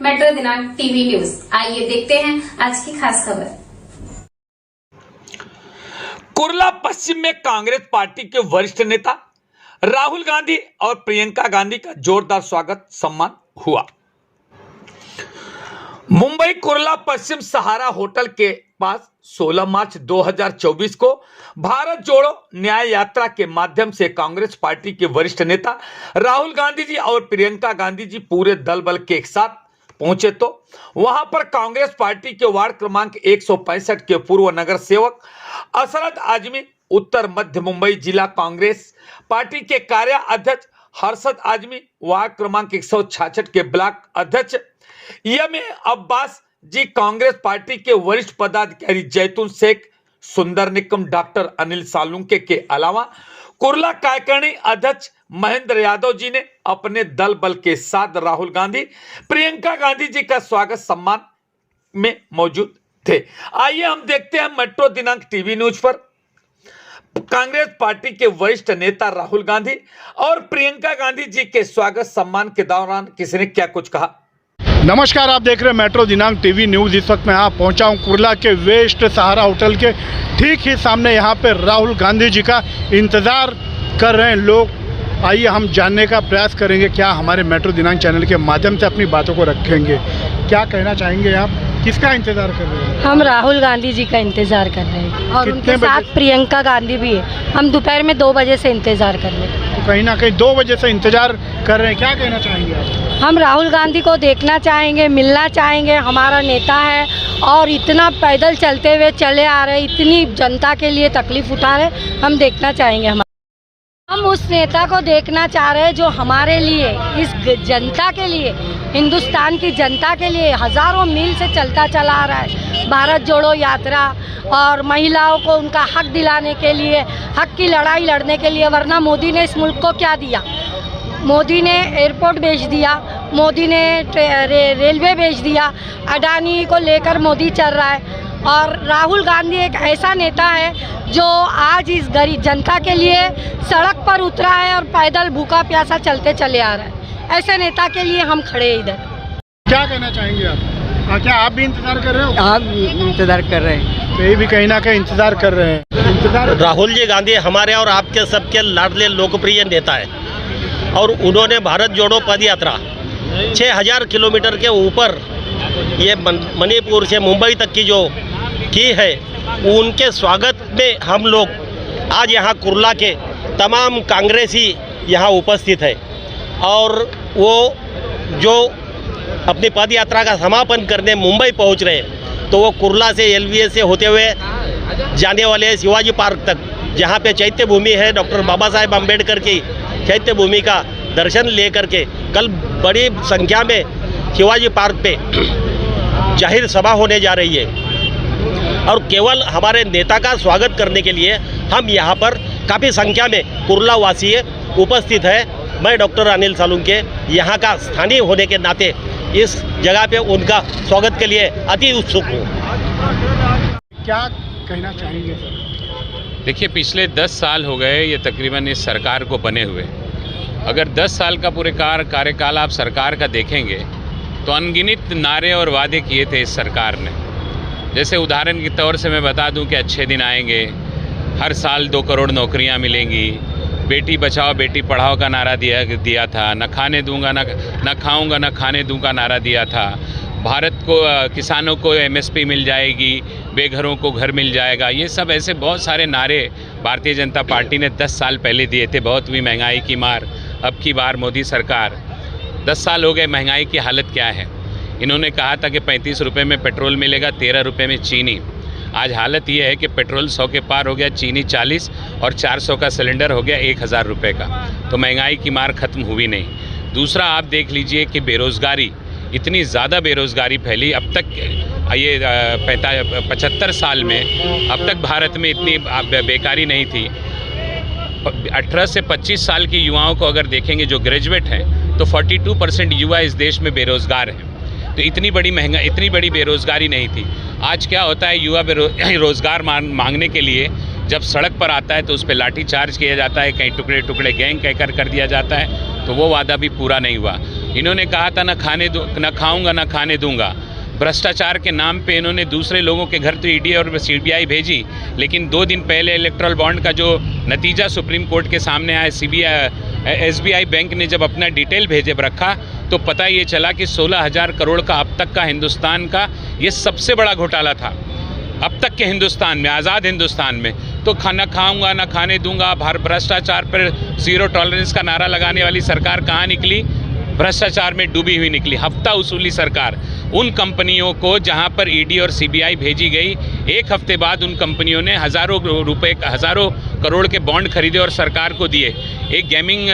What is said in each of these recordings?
Metro दिनांक TV news. आइए देखते हैं आज की खास खबर। कुर्ला पश्चिम में कांग्रेस पार्टी के वरिष्ठ नेता राहुल गांधी और प्रियंका गांधी का जोरदार स्वागत सम्मान हुआ। मुंबई कुर्ला पश्चिम सहारा होटल के पास 16 मार्च 2024 को भारत जोड़ो न्याय यात्रा के माध्यम से कांग्रेस पार्टी के वरिष्ठ नेता राहुल गांधी जी और प्रियंका गांधी जी पूरे दल बल के साथ पहुंचे तो वहां पर कांग्रेस पार्टी के वार्ड क्रमांक 165 के पूर्व नगर सेवक असरद आजमी, उत्तर मध्य मुंबई जिला कांग्रेस पार्टी के कार्याध्यक्ष हर्षद आजमी, वार्ड क्रमांक 166 के ब्लॉक अध्यक्ष यम अब्बास जी, कांग्रेस पार्टी के वरिष्ठ पदाधिकारी जैतून शेख, सुंदर निकम, डॉक्टर अनिल सालुंके के अलावा कुर्ला कार्यकारिणी अध्यक्ष महेंद्र यादव जी ने अपने दल बल के साथ राहुल गांधी, प्रियंका गांधी जी का स्वागत सम्मान में मौजूद थे। आइए हम देखते हैं मेट्रो दिनांक टीवी न्यूज पर कांग्रेस पार्टी के वरिष्ठ नेता राहुल गांधी और प्रियंका गांधी जी के स्वागत सम्मान के दौरान किसने क्या कुछ कहा। नमस्कार, आप देख रहे हैं मेट्रो दिनांक टीवी न्यूज़। इस वक्त मैं यहाँ पहुँचा हूँ कुर्ला के वेस्ट सहारा होटल के ठीक ही सामने। यहाँ पे राहुल गांधी जी का इंतज़ार कर रहे हैं लोग। आइए हम जानने का प्रयास करेंगे, क्या हमारे मेट्रो दिनांक चैनल के माध्यम से अपनी बातों को रखेंगे। क्या कहना चाहेंगे आप, किसका इंतज़ार कर रहे हैं? हम राहुल गांधी जी का इंतज़ार कर रहे हैं और उनके साथ प्रियंका गांधी भी है। हम दोपहर में 2 बजे से इंतज़ार कर रहे हैं। तो कहीं ना कहीं 2 बजे से इंतज़ार कर रहे हैं। क्या कहना चाहेंगे आप? हम राहुल गांधी को देखना चाहेंगे, मिलना चाहेंगे। हमारा नेता है और इतना पैदल चलते हुए चले आ रहे, इतनी जनता के लिए तकलीफ उठा रहे, हम देखना चाहेंगे। हम उस नेता को देखना चाह रहे हैं जो हमारे लिए, इस जनता के लिए, हिंदुस्तान की जनता के लिए हज़ारों मील से चलता चला आ रहा है भारत जोड़ो यात्रा, और महिलाओं को उनका हक दिलाने के लिए, हक की लड़ाई लड़ने के लिए। वरना मोदी ने इस मुल्क को क्या दिया? मोदी ने एयरपोर्ट बेच दिया, मोदी ने रेलवे बेच दिया, अडानी को लेकर मोदी चल रहा है। और राहुल गांधी एक ऐसा नेता है जो आज इस गरीब जनता के लिए सड़क पर उतरा है और पैदल भूखा प्यासा चलते चले आ रहा है। ऐसे नेता के लिए हम खड़े हैं इधर। क्या कहना चाहेंगे आप? क्या आप भी इंतजार कर रहे हो? आप इंतजार कर रहे हैं? तो ये भी कहीं ना कहीं इंतजार कर रहे हैं। इंतजार। राहुल जी गांधी हमारे और आपके सबके लाडले लोकप्रिय नेता है और उन्होंने भारत जोड़ो पद यात्रा 6000 किलोमीटर के ऊपर ये मणिपुर से मुंबई तक की जो की है, उनके स्वागत में हम लोग आज यहाँ कुर्ला के तमाम कांग्रेसी यहाँ उपस्थित है और वो जो अपनी पद यात्रा का समापन करने मुंबई पहुँच रहे हैं, तो वो कुर्ला से LVS से होते हुए जाने वाले हैं शिवाजी पार्क तक, जहाँ पे चैत्य भूमि है डॉक्टर बाबा साहेब अम्बेडकर की चैत्य भूमि का दर्शन लेकर के कल बड़ी संख्या में शिवाजी पार्क पे जाहिर सभा होने जा रही है। और केवल हमारे नेता का स्वागत करने के लिए हम यहाँ पर काफ़ी संख्या में कुर्ला वासी उपस्थित है। मैं डॉक्टर अनिल सालुंके यहाँ का स्थानीय होने के नाते इस जगह पे उनका स्वागत के लिए अति उत्सुक हूँ। क्या कहना चाहेंगे सर? देखिए, पिछले 10 साल हो गए ये तकरीबन इस सरकार को बने हुए। अगर 10 साल का पूरे कार्यकाल आप सरकार का देखेंगे तो अनगिनत नारे और वादे किए थे इस सरकार ने। जैसे उदाहरण के तौर से मैं बता दूं कि अच्छे दिन आएंगे, हर साल 2 करोड़ नौकरियां मिलेंगी, बेटी बचाओ बेटी पढ़ाओ का नारा दिया था, न खाने दूंगा न खाऊंगा न खाने दूंगा नारा दिया था, भारत को किसानों को MSP मिल जाएगी, बेघरों को घर मिल जाएगा। ये सब ऐसे बहुत सारे नारे भारतीय जनता पार्टी ने 10 साल पहले दिए थे। बहुत हुई महंगाई की मार, अब की बार मोदी सरकार। 10 साल हो गए, महंगाई की हालत क्या है? इन्होंने कहा था कि 35 रुपये में पेट्रोल मिलेगा, 13 रुपये में चीनी। आज हालत ये है कि पेट्रोल 100 के पार हो गया, चीनी 40 और 400 का सिलेंडर हो गया 1000 रुपये का। तो महंगाई की मार ख़त्म हुई नहीं। दूसरा, आप देख लीजिए कि बेरोज़गारी, इतनी ज़्यादा बेरोज़गारी फैली। अब तक ये 75 साल में अब तक भारत में इतनी बेकारी नहीं थी। 18 से 25 साल के युवाओं को अगर देखेंगे जो ग्रेजुएट हैं, तो 42% युवा इस देश में बेरोज़गार हैं। तो इतनी बड़ी बेरोज़गारी नहीं थी। आज क्या होता है, युवा रोज़गार मांगने के लिए जब सड़क पर आता है तो उस पर लाठी चार्ज किया जाता है, कहीं टुकड़े टुकड़े गैंग कहकर कर दिया जाता है। तो वो वादा भी पूरा नहीं हुआ। इन्होंने कहा था न खाऊंगा न खाने दूंगा। भ्रष्टाचार के नाम पे इन्होंने दूसरे लोगों के घर तो ईडी और सीबीआई भेजी, लेकिन 2 दिन पहले इलेक्ट्रल बॉन्ड का जो नतीजा सुप्रीम कोर्ट के सामने आया, एसबीआई बैंक ने जब अपना डिटेल भेजे रखा तो पता ये चला कि 16,000 करोड़ का अब तक का हिंदुस्तान का ये सबसे बड़ा घोटाला था अब तक के हिंदुस्तान में, आज़ाद हिंदुस्तान में। तो खाना खाऊंगा ना खाने दूंगा, भ्रष्टाचार पर ज़ीरो टॉलरेंस का नारा लगाने वाली सरकार कहाँ निकली? भ्रष्टाचार में डूबी हुई निकली। हफ्ता वसूली सरकार। उन कंपनियों को जहां पर ईडी और सीबीआई भेजी गई, 1 हफ्ते बाद उन कंपनियों ने हज़ारों करोड़ के बॉन्ड खरीदे और सरकार को दिए। एक गेमिंग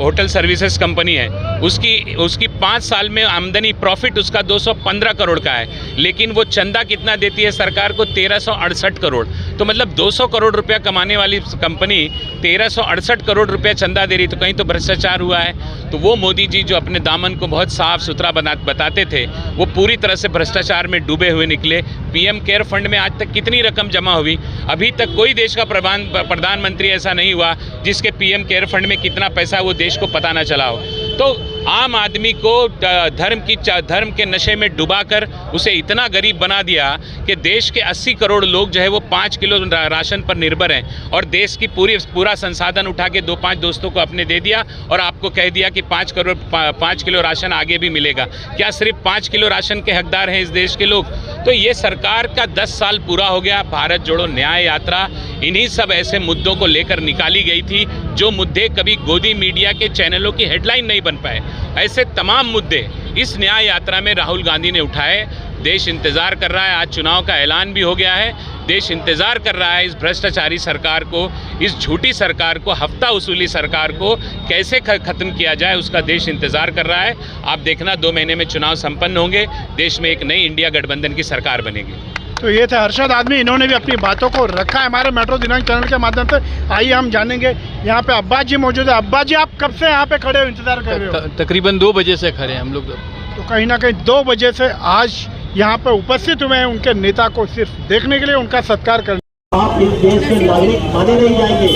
होटल सर्विसेज कंपनी है, उसकी 5 साल में आमदनी प्रॉफिट उसका 215 करोड़ का है, लेकिन वो चंदा कितना देती है सरकार को? 1368 करोड़। तो मतलब 200 करोड़ रुपया कमाने वाली कंपनी 1368 करोड़ रुपया चंदा दे रही, तो कहीं तो भ्रष्टाचार हुआ है। तो वो मोदी जी जो अपने दामन को बहुत साफ सुथरा बताते थे, वो पूरी तरह से भ्रष्टाचार में डूबे हुए निकले। पीएम केयर फंड में आज तक कितनी रकम जमा हुई? अभी तक कोई देश का प्रधानमंत्री ऐसा नहीं हुआ जिसके पीएम केयर फंड में कितना पैसा वो देश को पता ना चला हो। तो आम आदमी को धर्म के नशे में डुबाकर उसे इतना गरीब बना दिया कि देश के 80 करोड़ लोग जो है वो 5 किलो राशन पर निर्भर हैं, और देश की पूरा संसाधन उठा के 2-5 दोस्तों को अपने दे दिया और आपको कह दिया कि 5 किलो राशन आगे भी मिलेगा। क्या सिर्फ 5 किलो राशन के हकदार हैं इस देश के लोग? तो ये सरकार का 10 साल पूरा हो गया। भारत जोड़ो न्याय यात्रा इन्हीं सब ऐसे मुद्दों को लेकर निकाली गई थी जो मुद्दे कभी गोदी मीडिया के चैनलों की हेडलाइन नहीं बन पाए। ऐसे तमाम मुद्दे इस न्याय यात्रा में राहुल गांधी ने उठाए। देश इंतज़ार कर रहा है, आज चुनाव का ऐलान भी हो गया है। देश इंतज़ार कर रहा है इस भ्रष्टाचारी सरकार को, इस झूठी सरकार को, हफ्ता वसूली सरकार को कैसे ख़त्म किया जाए, उसका देश इंतज़ार कर रहा है। आप देखना 2 महीने में चुनाव संपन्न होंगे, देश में एक नई इंडिया गठबंधन की सरकार बनेगी। तो ये थे हर्षद आदमी, इन्होंने भी अपनी बातों को रखा है हमारे मेट्रो दिनांक चैनल के माध्यम से। आइए हम जानेंगे, यहाँ पे अब्बास जी मौजूद है। अब्बास जी, आप कब से यहाँ पे खड़े हो, इंतजार कर रहे हो? तकरीबन 2 बजे से खड़े हैं हम लोग। तो कहीं ना कहीं 2 बजे से आज यहाँ पे उपस्थित हुए हैं उनके नेता को सिर्फ देखने के लिए, उनका सत्कार करने। आप इस देश के नागरिक माने नहीं जाएंगे।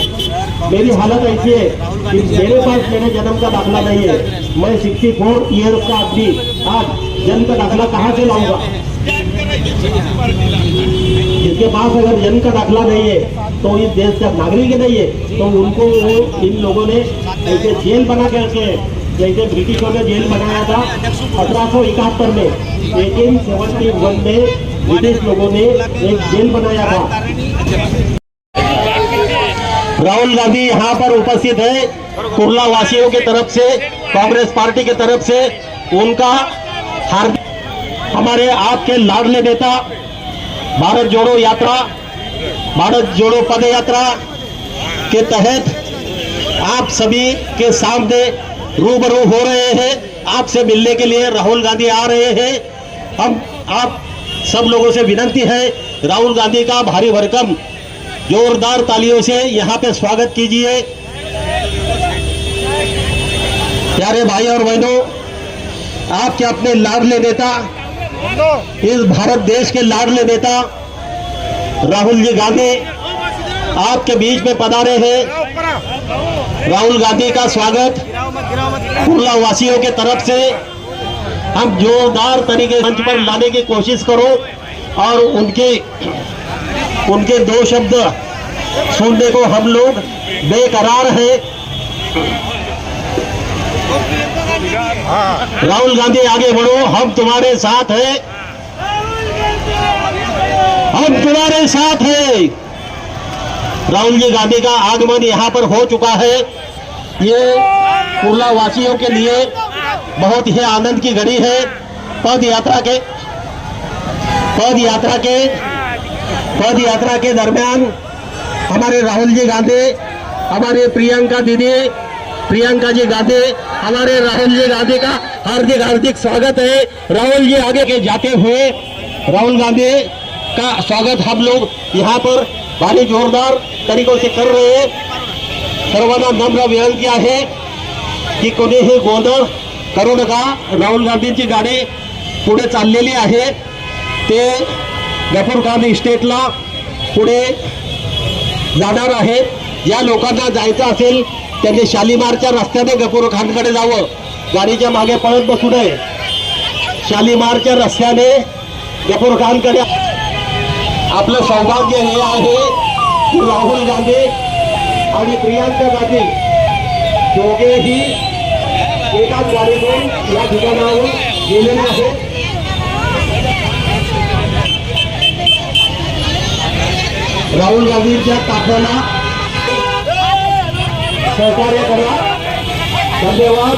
मेरी हालत ऐसी है कि मेरे पास मेरे जन्म का दाखला नहीं है। मैं 64 ईयर्स का आदमी आज जन्म का दाखला कहाँ से लाऊंगा? जिसके पास अगर जन्म का दाखला नहीं है तो इस देश का नागरिक नहीं है, तो उनको इन लोगों ने ऐसे जेल बना करके, जैसे ब्रिटिशों ने जेल बनाया था 1871 में, 1871 में ब्रिटिश लोगों ने एक जेल बनाया था। राहुल गांधी यहाँ पर उपस्थित है। कुर्ला वासियों की तरफ से, कांग्रेस पार्टी की तरफ से उनका हार्दिक, हमारे आपके लाडले नेता भारत जोड़ो यात्रा, भारत जोड़ो पद यात्रा के तहत आप सभी के सामने रूबरू हो रहे हैं। आपसे मिलने के लिए राहुल गांधी आ रहे हैं। हम आप सब लोगों से विनंती है, राहुल गांधी का भारी भरकम जोरदार तालियों से यहाँ पे स्वागत कीजिए। प्यारे भाई और बहनों, आपके अपने लाडले नेता, इस भारत देश के लाडले नेता राहुल जी गांधी आपके बीच में पधारे हैं। राहुल गांधी का स्वागत कुर्ला वासियों के तरफ से हम जोरदार तरीके मंच पर लाने की कोशिश करो और उनके 2 शब्द सुनने को हम लोग बेकरार हैं। राहुल गांधी आगे बढ़ो, हम तुम्हारे साथ हैं, हम तुम्हारे साथ हैं। राहुल जी गांधी का आगमन यहाँ पर हो चुका है। ये कुर्ला वासियों के लिए बहुत ही आनंद की घड़ी है। पद यात्रा के दरमियान हमारे राहुल जी गांधी, हमारे प्रियंका जी गांधी, हमारे राहुल जी गांधी का हार्दिक स्वागत है। राहुल जी आगे के जाते हुए राहुल गांधी का स्वागत हम लोग यहाँ पर भारी जोरदार तरीकों से कर रहे हैं। सर्वांना नम्र विनंती आहे की कोणीही गोंधळ करू नका। राहुल गांधींची गाडी पुढे चाललेली आहे, ते गफूर खान इस्टेटला पुढे जाणार आहेत। या लोकांना जायचं असेल त्यांनी शालिमारच्या रस्त्याने गफूर खानकडे जावं, गाडीच्या मागे पळत बसू नये. शालिमारच्या रस्त्याने गफूर खानकडे. आपलं सौभाग्य हे आहे की राहुल गांधी आणि प्रियांका गांधी दोघेही एकाच गाडीतून या ठिकाणावर गेलेले आहेत. राहुल गांधींच्या ताफ्याला सहकार्य करा. धन्यवाद.